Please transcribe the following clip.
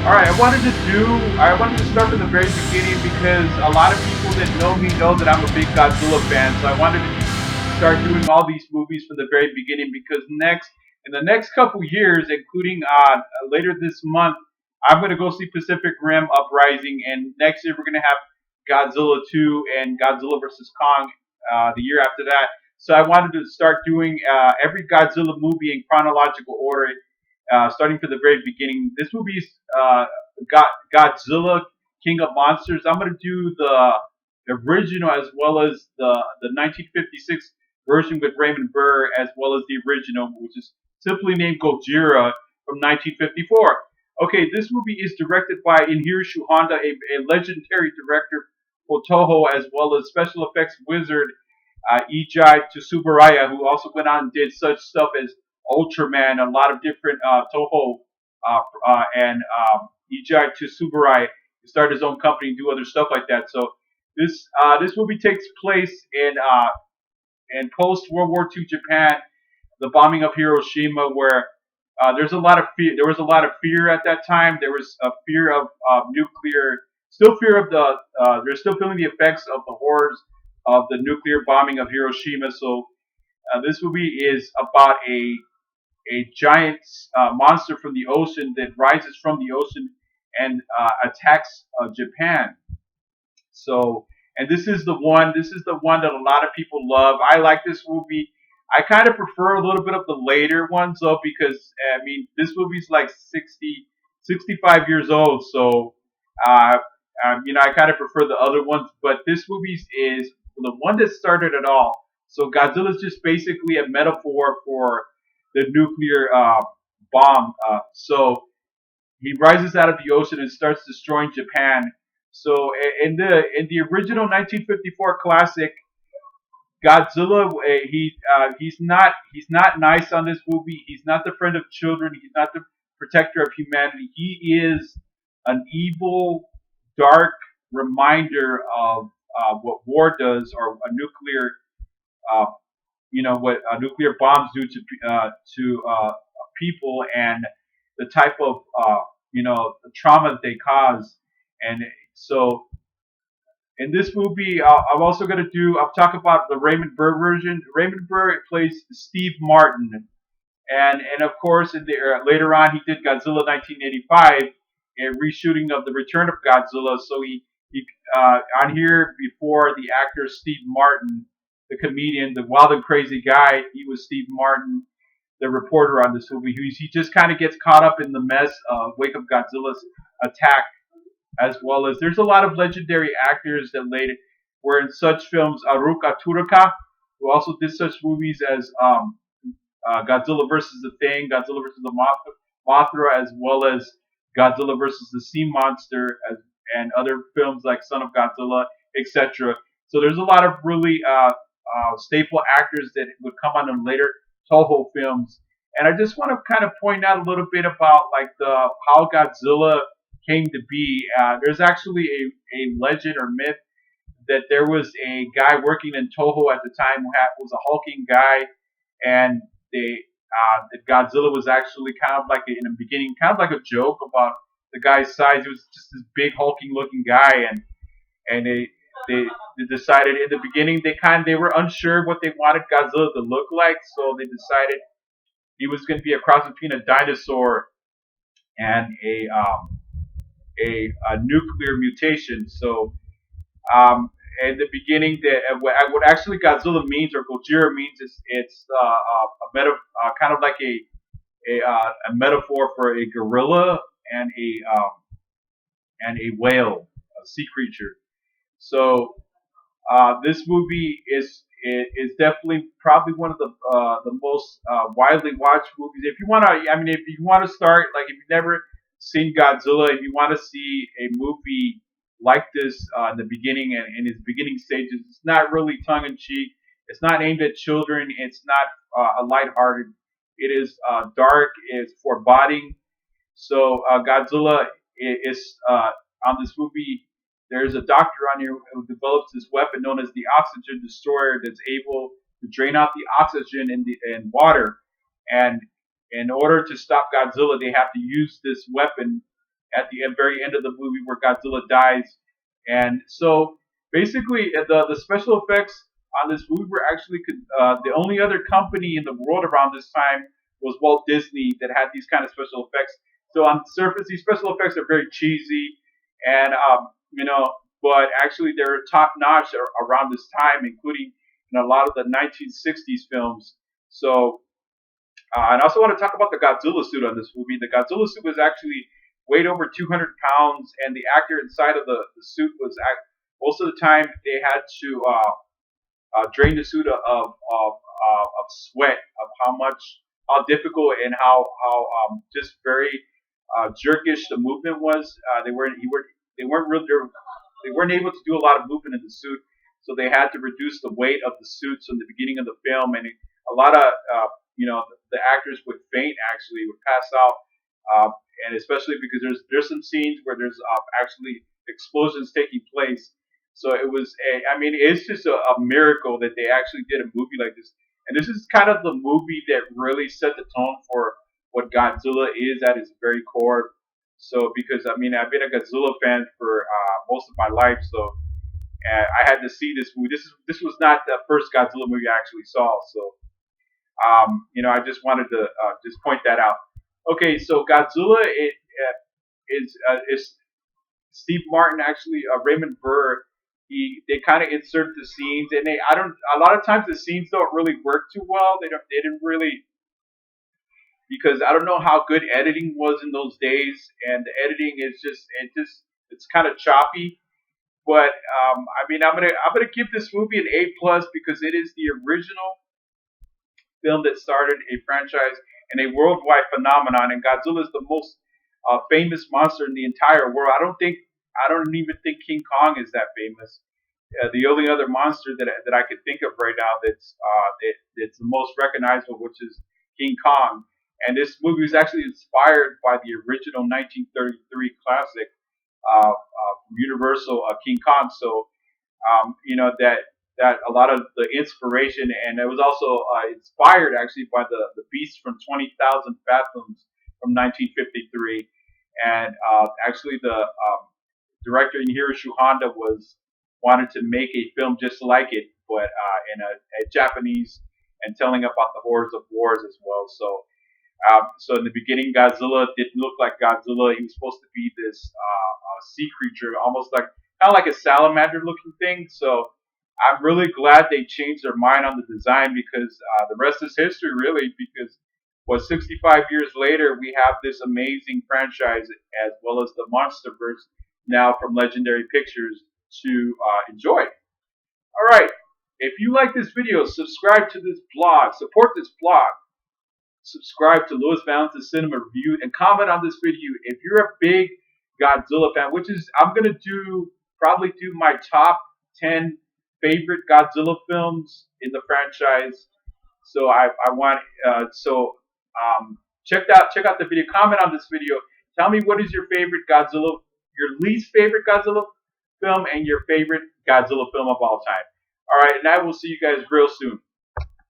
All right, I wanted to start from the very beginning because a lot of people that know me know that I'm a big Godzilla fan. So I wanted to start doing all these movies from the very beginning because in the next couple years, including later this month, I'm going to go see Pacific Rim Uprising, and next year we're going to have Godzilla 2 and Godzilla versus Kong the year after that. So I wanted to start doing every Godzilla movie in chronological order, starting from the very beginning. This movie's Godzilla King of Monsters. I'm gonna do the original as well as the 1956 version with Raymond Burr, as well as the original, which is simply named Gojira from 1954. Okay, this movie is directed by Inhiroshi Honda, a legendary director for Toho, as well as special effects wizard Ijai Tsuburaya, who also went on and did such stuff as Ultraman, a lot of different Toho, and Ijai Tsuburaya started his own company and do other stuff like that. So this movie takes place in post World War II Japan, the bombing of Hiroshima, where there's a lot of fear. There was a lot of fear at that time. There was a fear of nuclear, still fear of the. They're still feeling the effects of the horrors of the nuclear bombing of Hiroshima. So this movie is about a giant monster from the ocean that rises from the ocean and attacks Japan. So, and this is the one. This is the one that a lot of people love. I like this movie. I kind of prefer a little bit of the later ones though, because I mean, this movie's like 60, 65 years old. So, uh, I kind of prefer the other ones. But this movie is the one that started it all. So Godzilla is just basically a metaphor for the nuclear bomb. So he rises out of the ocean and starts destroying Japan. So in the original 1954 classic, Godzilla, he's not nice on this movie. He's not the friend of children. He's not the protector of humanity. He is an evil, dark reminder of what war does, or a nuclear, uh, what nuclear bombs do to people, and the type of the trauma that they cause. And so in this movie, I'm also gonna do. I'll talk about the Raymond Burr version. Raymond Burr plays Steve Martin, and of course, later on, he did Godzilla 1985, a reshooting of the Return of Godzilla. So he on here before the actor Steve Martin, the comedian, the wild and crazy guy. He was Steve Martin, the reporter on this movie. He just kind of gets caught up in the mess of Wake of Godzilla's attack, as well as there's a lot of legendary actors that later were in such films. Aruka Turaka, who also did such movies as Godzilla versus the Thing, Godzilla versus the Mothra, as well as Godzilla versus the Sea Monster, and other films like Son of Godzilla, etc. So there's a lot of really staple actors that would come on in later Toho films. And I just want to kind of point out a little bit about like the how Godzilla came to be. There's actually a legend or myth that there was a guy working in Toho at the time was a hulking guy, and that Godzilla was actually kind of like in the beginning, kind of like a joke about the guy's size. He was just this big hulking looking guy, and they decided in the beginning they were unsure what they wanted Godzilla to look like, so they decided he was going to be a cross between a dinosaur and a nuclear mutation. So in the beginning, what actually Godzilla means, or Gojira means, is it's kind of like a metaphor for a gorilla and a whale, a sea creature. So this movie is definitely probably one of the most widely watched movies. If you want to, I mean, if you want to start, like if you've never seen Godzilla, if you want to see a movie like this in the beginning and in its beginning stages, it's not really tongue in cheek. It's not aimed at children. It's not a lighthearted. It is dark. It's foreboding. So Godzilla is on this movie. There's a doctor on here who develops this weapon known as the oxygen destroyer that's able to drain out the oxygen in water. And in order to stop Godzilla, they have to use this weapon. at the very end of the movie where Godzilla dies. And so basically, the special effects on this movie were actually the only other company in the world around this time was Walt Disney that had these kind of special effects. So on the surface, these special effects are very cheesy, and but actually they're top notch around this time, including in a lot of the 1960s films. So and I also want to talk about the Godzilla suit on this movie. The Godzilla suit was actually weighed over 200 pounds, and the actor inside of the suit was most of the time they had to drain the suit of sweat, of how difficult and how just very jerkish the movement was. They weren't really they weren't able to do a lot of movement in the suit, so they had to reduce the weight of the suits in the beginning of the film, and a lot of the actors would faint, actually would pass out, uh, and especially because there's some scenes where there's actually explosions taking place. So I mean, it's just a miracle that they actually did a movie like this. And this is kind of the movie that really set the tone for what Godzilla is at its very core. So, because I mean, I've been a Godzilla fan for most of my life, so I had to see this movie. This was not the first Godzilla movie I actually saw, so I just wanted to just point that out. Okay, so Godzilla is Steve Martin, actually Raymond Burr. They kind of insert the scenes, and I don't a lot of times the scenes don't really work too well. They didn't really, because I don't know how good editing was in those days, and the editing is it's kind of choppy. But I mean, I'm gonna give this movie an A+ because it is the original film that started a franchise and a worldwide phenomenon. And Godzilla is the most famous monster in the entire world. I don't even think King Kong is that famous. The only other monster that I could think of right now that's the most recognizable, which is King Kong. And this movie was actually inspired by the original 1933 classic from Universal, King Kong. So that a lot of the inspiration, and it was also inspired actually by the Beast from 20,000 Fathoms from 1953, and actually the director Hiroshi Honda was wanted to make a film just like it, but in a Japanese, and telling about the horrors of wars as well. So in the beginning, Godzilla didn't look like Godzilla. He was supposed to be this sea creature, almost like kind of like a salamander-looking thing. So I'm really glad they changed their mind on the design, because the rest is history, really. Because 65 years later, we have this amazing franchise as well as the MonsterVerse now from Legendary Pictures to enjoy. All right. If you like this video, subscribe to this blog, support this blog, subscribe to Louis Valentine Cinema Review, and comment on this video if you're a big Godzilla fan, which is I'm gonna probably do my top 10 favorite Godzilla films in the franchise. So I want check out the video, comment on this video, tell me what is your favorite Godzilla, your least favorite Godzilla film, and your favorite Godzilla film of all time. All right, and I will see you guys real soon.